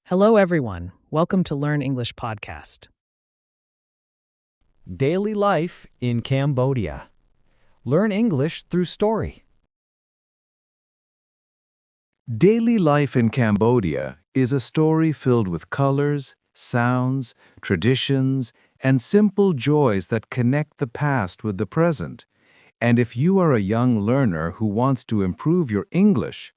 Hello, everyone. Welcome to Learn English podcast. Daily life in Cambodia. Learn English through story. Daily life in Cambodia is a story filled with colors, sounds, traditions, and simple joys that connect the past with the present. And if you are a young learner who wants to improve your English,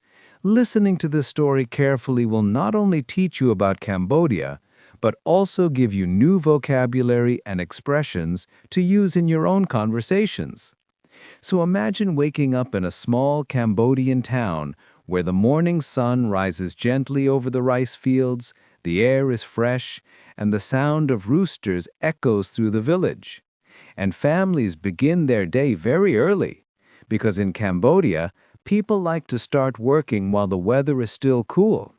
listening to this story carefully will not only teach you about Cambodia, but also give you new vocabulary and expressions to use in your own conversations. So imagine waking up in a small Cambodian town where the morning sun rises gently over the rice fields, the air is fresh, and the sound of roosters echoes through the village. And families begin their day very early, because in Cambodia, people like to start working while the weather is still cool.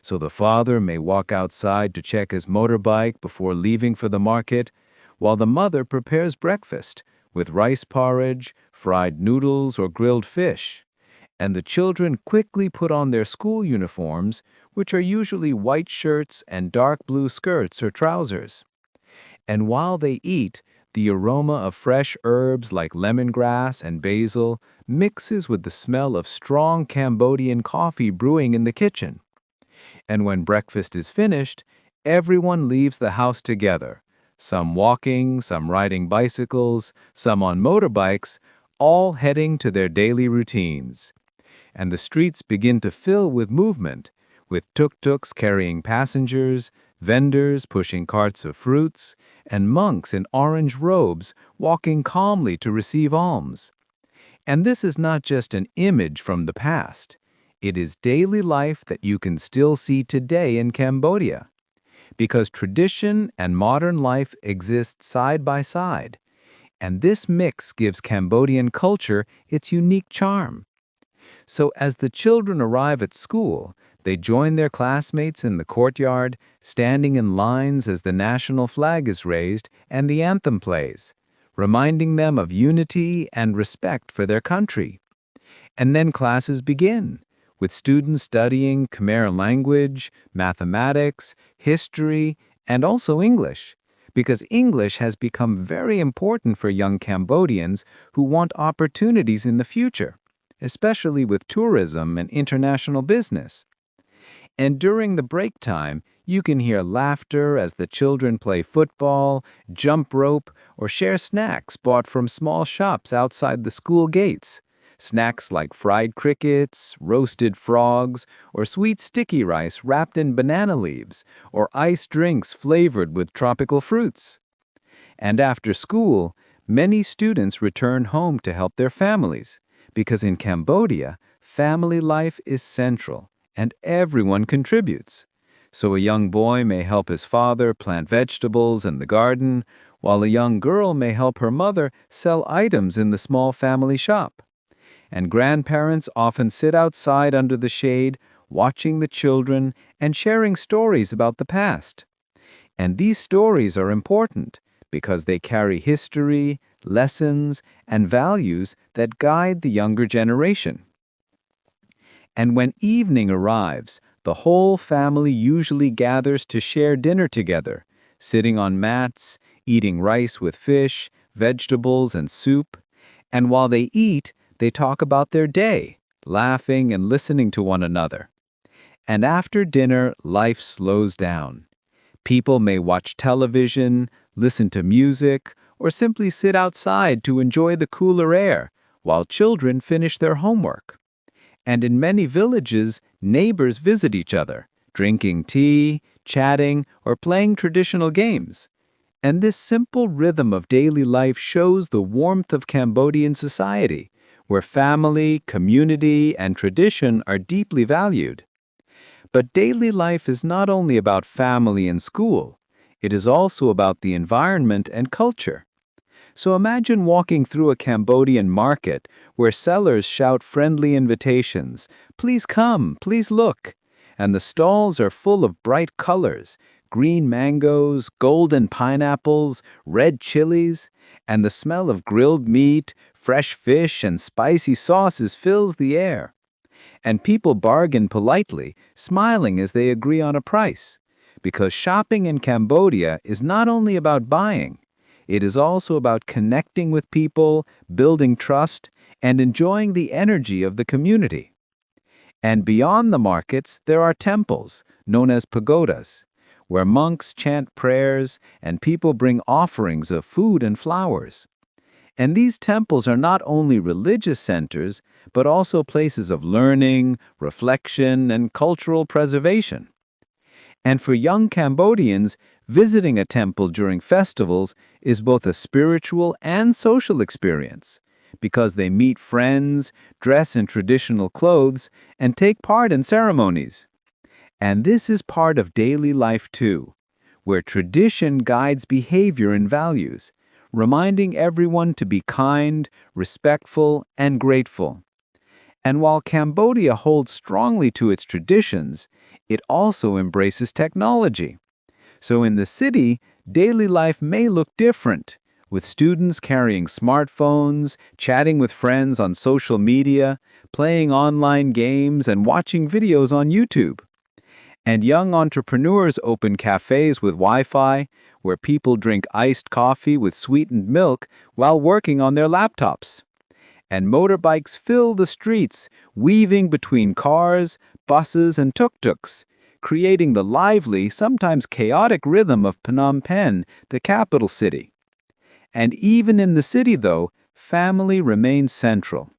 So the father may walk outside to check his motorbike before leaving for the market, while the mother prepares breakfast with rice porridge, fried noodles, or grilled fish. And the children quickly put on their school uniforms, which are usually white shirts and dark blue skirts or trousers. And while they eat, the aroma of fresh herbs like lemongrass and basil mixes with the smell of strong Cambodian coffee brewing in the kitchen. And when breakfast is finished, everyone leaves the house together, some walking, some riding bicycles, some on motorbikes, all heading to their daily routines. And the streets begin to fill with movement, with tuk-tuks carrying passengers, vendors pushing carts of fruits, and monks in orange robes walking calmly to receive alms. And this is not just an image from the past. It is daily life that you can still see today in Cambodia. Because tradition and modern life exist side by side. And this mix gives Cambodian culture its unique charm. So as the children arrive at school, they join their classmates in the courtyard, standing in lines as the national flag is raised and the anthem plays, reminding them of unity and respect for their country. And then classes begin, with students studying Khmer language, mathematics, history, and also English, because English has become very important for young Cambodians who want opportunities in the future, especially with tourism and international business. And during the break time, you can hear laughter as the children play football, jump rope, or share snacks bought from small shops outside the school gates. Snacks like fried crickets, roasted frogs, or sweet sticky rice wrapped in banana leaves, or iced drinks flavored with tropical fruits. And after school, many students return home to help their families, because in Cambodia, family life is central, and everyone contributes. So a young boy may help his father plant vegetables in the garden, while a young girl may help her mother sell items in the small family shop. And grandparents often sit outside under the shade, watching the children and sharing stories about the past. And these stories are important because they carry history, lessons, and values that guide the younger generation. And when evening arrives, the whole family usually gathers to share dinner together, sitting on mats, eating rice with fish, vegetables, and soup. And while they eat, they talk about their day, laughing and listening to one another. And after dinner, life slows down. People may watch television, listen to music, or simply sit outside to enjoy the cooler air, while children finish their homework. And in many villages, neighbors visit each other, drinking tea, chatting, or playing traditional games. And this simple rhythm of daily life shows the warmth of Cambodian society, where family, community, and tradition are deeply valued. But daily life is not only about family and school, it is also about the environment and culture. So imagine walking through a Cambodian market where sellers shout friendly invitations, "Please come, please look." And the stalls are full of bright colors, green mangoes, golden pineapples, red chilies, and the smell of grilled meat, fresh fish, and spicy sauces fills the air. And people bargain politely, smiling as they agree on a price. Because shopping in Cambodia is not only about buying, it is also about connecting with people, building trust, and enjoying the energy of the community. And beyond the markets, there are temples, known as pagodas, where monks chant prayers and people bring offerings of food and flowers. And these temples are not only religious centers, but also places of learning, reflection, and cultural preservation. And for young Cambodians, visiting a temple during festivals is both a spiritual and social experience because they meet friends, dress in traditional clothes, and take part in ceremonies. And this is part of daily life too, where tradition guides behavior and values, reminding everyone to be kind, respectful, and grateful. And while Cambodia holds strongly to its traditions, it also embraces technology. So in the city, daily life may look different, with students carrying smartphones, chatting with friends on social media, playing online games, and watching videos on YouTube. And young entrepreneurs open cafes with Wi-Fi, where people drink iced coffee with sweetened milk while working on their laptops. And motorbikes fill the streets, weaving between cars, buses, and tuk-tuks, creating the lively, sometimes chaotic rhythm of Phnom Penh, the capital city. And even in the city, though, family remains central.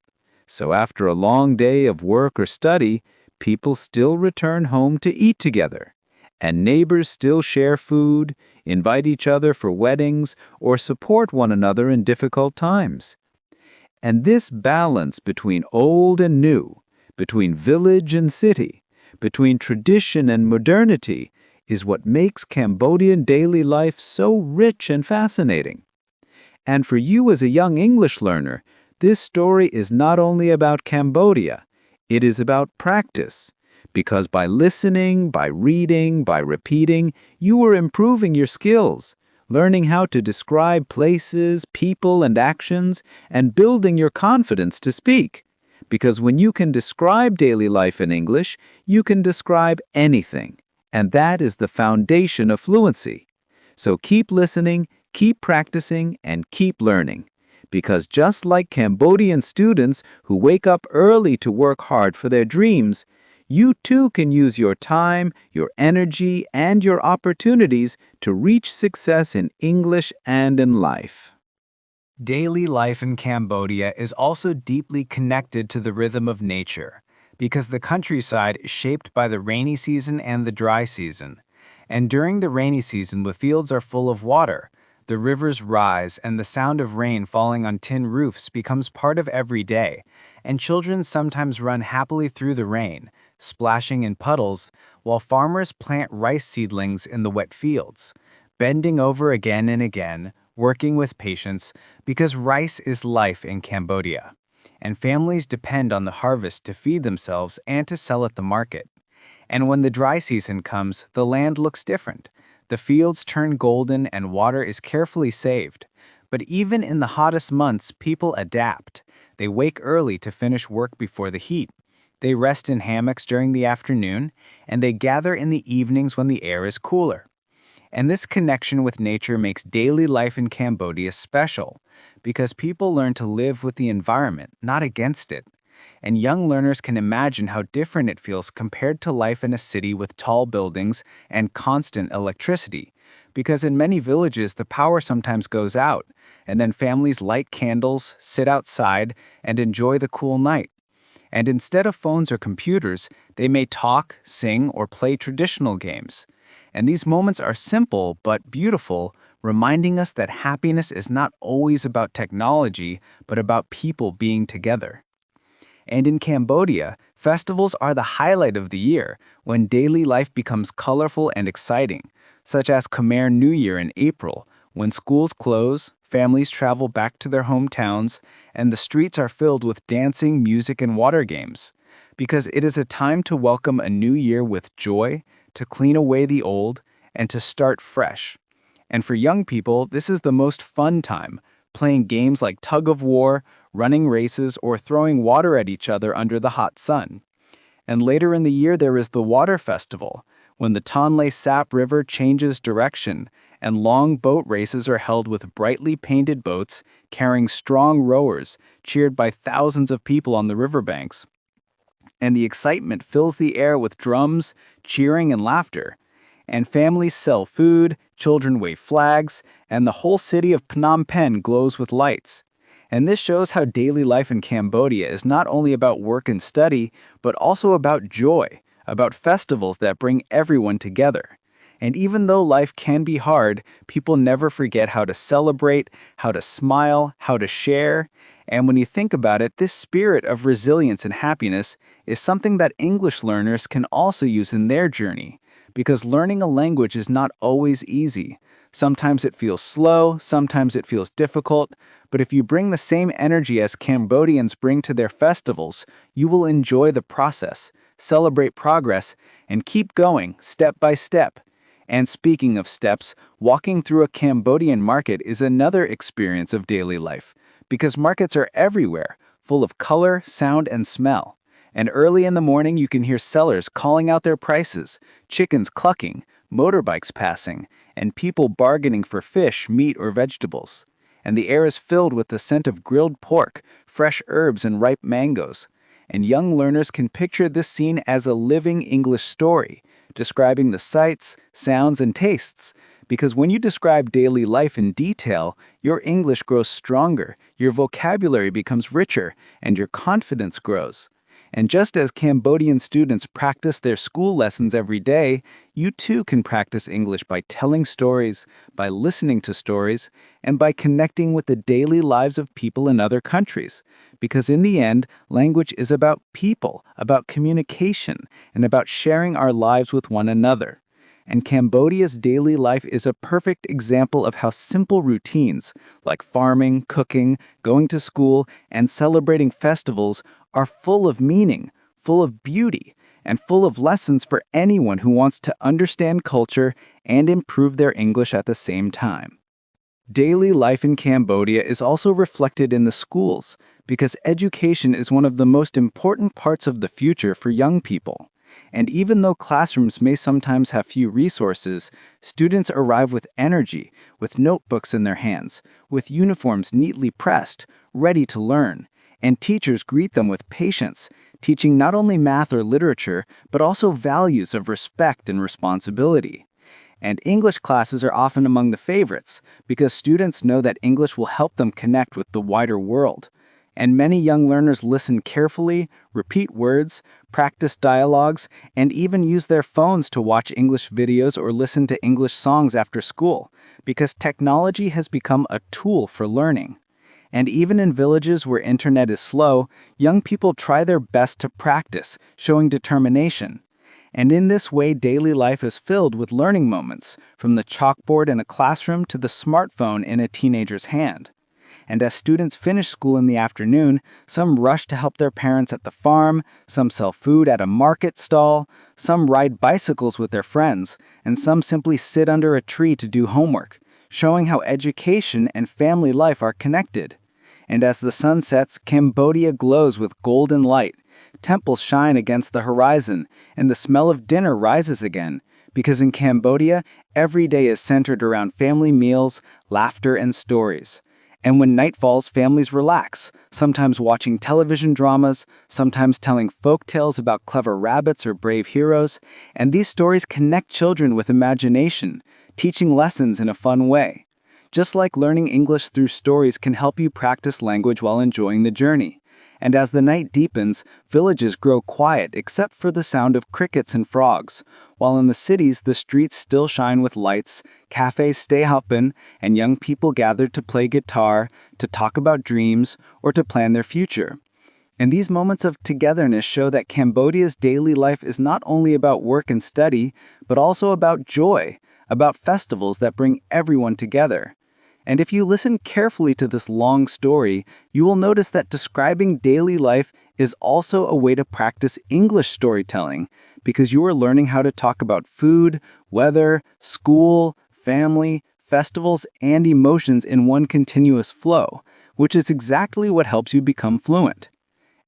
So after a long day of work or study, people still return home to eat together. And neighbors still share food, invite each other for weddings, or support one another in difficult times. And this balance between old and new, between village and city, between tradition and modernity, is what makes Cambodian daily life so rich and fascinating. And for you as a young English learner, this story is not only about Cambodia, it is about practice. Because by listening, by reading, by repeating, you are improving your skills, learning how to describe places, people, and actions, and building your confidence to speak. Because when you can describe daily life in English, you can describe anything. And that is the foundation of fluency. So keep listening, keep practicing, and keep learning. Because just like Cambodian students who wake up early to work hard for their dreams, you too can use your time, your energy, and your opportunities to reach success in English and in life. Daily life in Cambodia is also deeply connected to the rhythm of nature, because the countryside is shaped by the rainy season and the dry season. And during the rainy season, the fields are full of water, the rivers rise, and the sound of rain falling on tin roofs becomes part of every day, and children sometimes run happily through the rain, splashing in puddles, while farmers plant rice seedlings in the wet fields, bending over again and again, working with patience, because rice is life in Cambodia, and families depend on the harvest to feed themselves and to sell at the market. And when the dry season comes, the land looks different. The fields turn golden and water is carefully saved. But even in the hottest months, people adapt. They wake early to finish work before the heat. They rest in hammocks during the afternoon, and they gather in the evenings when the air is cooler. And this connection with nature makes daily life in Cambodia special, because people learn to live with the environment, not against it. And young learners can imagine how different it feels compared to life in a city with tall buildings and constant electricity, because in many villages the power sometimes goes out, and then families light candles, sit outside, and enjoy the cool night. And instead of phones or computers, they may talk, sing, or play traditional games. And these moments are simple but beautiful, reminding us that happiness is not always about technology, but about people being together. And in Cambodia, festivals are the highlight of the year, when daily life becomes colorful and exciting, such as Khmer New Year in April, when schools close, families travel back to their hometowns, and the streets are filled with dancing, music, and water games. Because it is a time to welcome a new year with joy, to clean away the old, and to start fresh. And for young people, this is the most fun time, playing games like tug of war, running races, or throwing water at each other under the hot sun. And later in the year, there is the Water Festival, when the Tonle Sap River changes direction, and long boat races are held with brightly painted boats carrying strong rowers, cheered by thousands of people on the riverbanks. And the excitement fills the air with drums, cheering, and laughter. And families sell food, children wave flags, and the whole city of Phnom Penh glows with lights. And this shows how daily life in Cambodia is not only about work and study, but also about joy, about festivals that bring everyone together. And even though life can be hard, people never forget how to celebrate, how to smile, how to share. And when you think about it, this spirit of resilience and happiness is something that English learners can also use in their journey. Because learning a language is not always easy. Sometimes it feels slow, sometimes it feels difficult, but if you bring the same energy as Cambodians bring to their festivals, you will enjoy the process, celebrate progress, and keep going step by step. And speaking of steps, walking through a Cambodian market is another experience of daily life, because markets are everywhere, full of color, sound, and smell. And early in the morning, you can hear sellers calling out their prices, chickens clucking, motorbikes passing, and people bargaining for fish, meat, or vegetables. And the air is filled with the scent of grilled pork, fresh herbs, and ripe mangoes. And young learners can picture this scene as a living English story, describing the sights, sounds, and tastes. Because when you describe daily life in detail, your English grows stronger, your vocabulary becomes richer, and your confidence grows. And just as Cambodian students practice their school lessons every day, you too can practice English by telling stories, by listening to stories, and by connecting with the daily lives of people in other countries. Because in the end, language is about people, about communication, and about sharing our lives with one another. And Cambodia's daily life is a perfect example of how simple routines, like farming, cooking, going to school, and celebrating festivals, are full of meaning, full of beauty, and full of lessons for anyone who wants to understand culture and improve their English at the same time. Daily life in Cambodia is also reflected in the schools, because education is one of the most important parts of the future for young people. And even though classrooms may sometimes have few resources, students arrive with energy, with notebooks in their hands, with uniforms neatly pressed, ready to learn. And teachers greet them with patience, teaching not only math or literature, but also values of respect and responsibility. And English classes are often among the favorites, because students know that English will help them connect with the wider world. And many young learners listen carefully, repeat words, practice dialogues, and even use their phones to watch English videos or listen to English songs after school, because technology has become a tool for learning. And even in villages where internet is slow, young people try their best to practice, showing determination. And in this way, daily life is filled with learning moments, from the chalkboard in a classroom to the smartphone in a teenager's hand. And as students finish school in the afternoon, some rush to help their parents at the farm, some sell food at a market stall, some ride bicycles with their friends, and some simply sit under a tree to do homework, showing how education and family life are connected. And as the sun sets, Cambodia glows with golden light. Temples shine against the horizon, and the smell of dinner rises again, because in Cambodia, every day is centered around family meals, laughter, and stories. And when night falls, families relax, sometimes watching television dramas, sometimes telling folk tales about clever rabbits or brave heroes, and these stories connect children with imagination, teaching lessons in a fun way. Just like learning English through stories can help you practice language while enjoying the journey. And as the night deepens, villages grow quiet except for the sound of crickets and frogs, while in the cities the streets still shine with lights, cafes stay open, and young people gather to play guitar, to talk about dreams, or to plan their future. And these moments of togetherness show that Cambodia's daily life is not only about work and study, but also about joy, about festivals that bring everyone together. And if you listen carefully to this long story, you will notice that describing daily life is also a way to practice English storytelling, because you are learning how to talk about food, weather, school, family, festivals, and emotions in one continuous flow, which is exactly what helps you become fluent.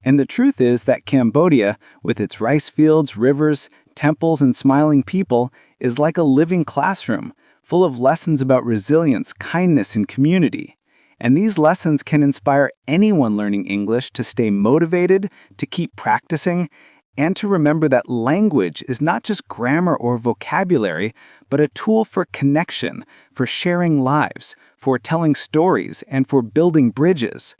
And the truth is that Cambodia, with its rice fields, rivers, temples, and smiling people, is like a living classroom, full of lessons about resilience, kindness, and community. And these lessons can inspire anyone learning English to stay motivated, to keep practicing, and to remember that language is not just grammar or vocabulary, but a tool for connection, for sharing lives, for telling stories, and for building bridges.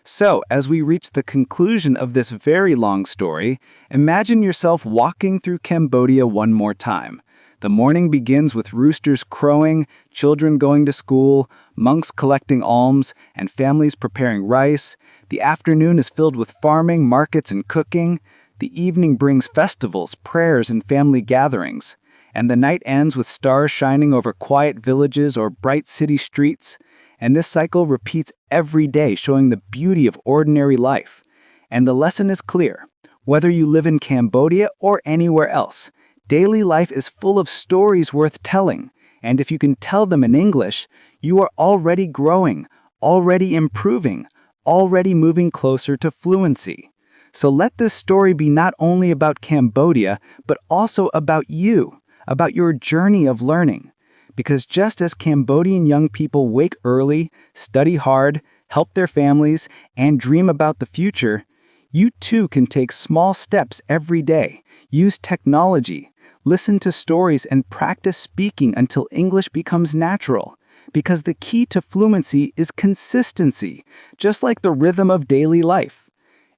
So, as we reach the conclusion of this very long story, imagine yourself walking through Cambodia one more time. The morning begins with roosters crowing, children going to school, monks collecting alms, and families preparing rice. The afternoon is filled with farming, markets, and cooking. The evening brings festivals, prayers, and family gatherings. And the night ends with stars shining over quiet villages or bright city streets. And this cycle repeats every day, showing the beauty of ordinary life. And the lesson is clear. Whether you live in Cambodia or anywhere else, daily life is full of stories worth telling. And if you can tell them in English, you are already growing, already improving, already moving closer to fluency. So let this story be not only about Cambodia, but also about you, about your journey of learning. Because just as Cambodian young people wake early, study hard, help their families, and dream about the future, you too can take small steps every day, use technology, listen to stories, and practice speaking until English becomes natural. Because the key to fluency is consistency, just like the rhythm of daily life.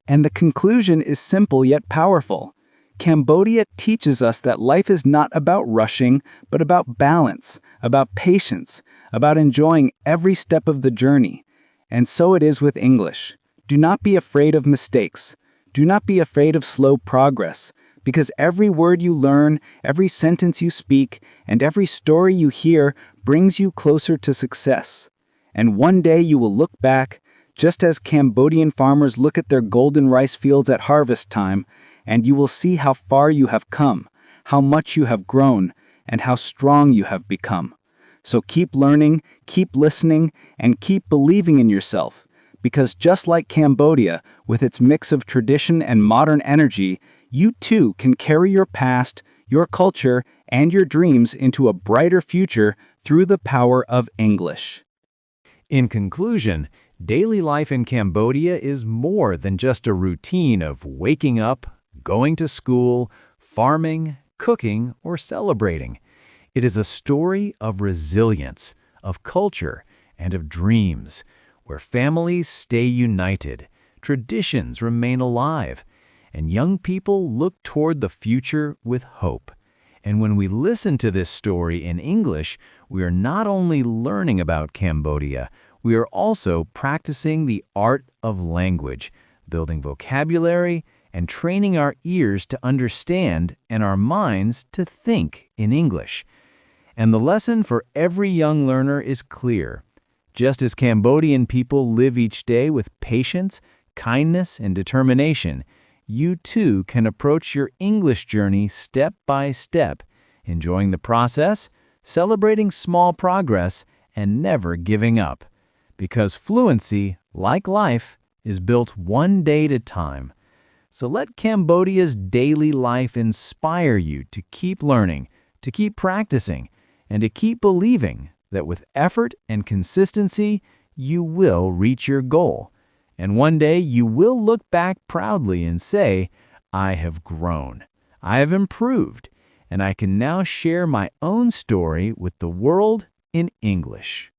And the conclusion is simple yet powerful. Cambodia teaches us that life is not about rushing, but about balance, about patience, about enjoying every step of the journey. And so it is with English. Do not be afraid of mistakes. Do not be afraid of slow progress, because every word you learn, every sentence you speak, and every story you hear brings you closer to success. And one day you will look back, just as Cambodian farmers look at their golden rice fields at harvest time, and you will see how far you have come, how much you have grown, and how strong you have become. So keep learning, keep listening, and keep believing in yourself, because just like Cambodia, with its mix of tradition and modern energy, you too can carry your past, your culture, and your dreams into a brighter future through the power of English. In conclusion, daily life in Cambodia is more than just a routine of waking up, going to school, farming, cooking, or celebrating. It is a story of resilience, of culture, and of dreams, where families stay united, traditions remain alive, and young people look toward the future with hope. And when we listen to this story in English, we are not only learning about Cambodia, we are also practicing the art of language, building vocabulary, and training our ears to understand and our minds to think in English. And the lesson for every young learner is clear. Just as Cambodian people live each day with patience, kindness, and determination, you too can approach your English journey step by step, enjoying the process, celebrating small progress, and never giving up. Because fluency, like life, is built one day at a time. So let Cambodia's daily life inspire you to keep learning, to keep practicing, and to keep believing that with effort and consistency, you will reach your goal. And one day you will look back proudly and say, I have grown, I have improved, and I can now share my own story with the world in English.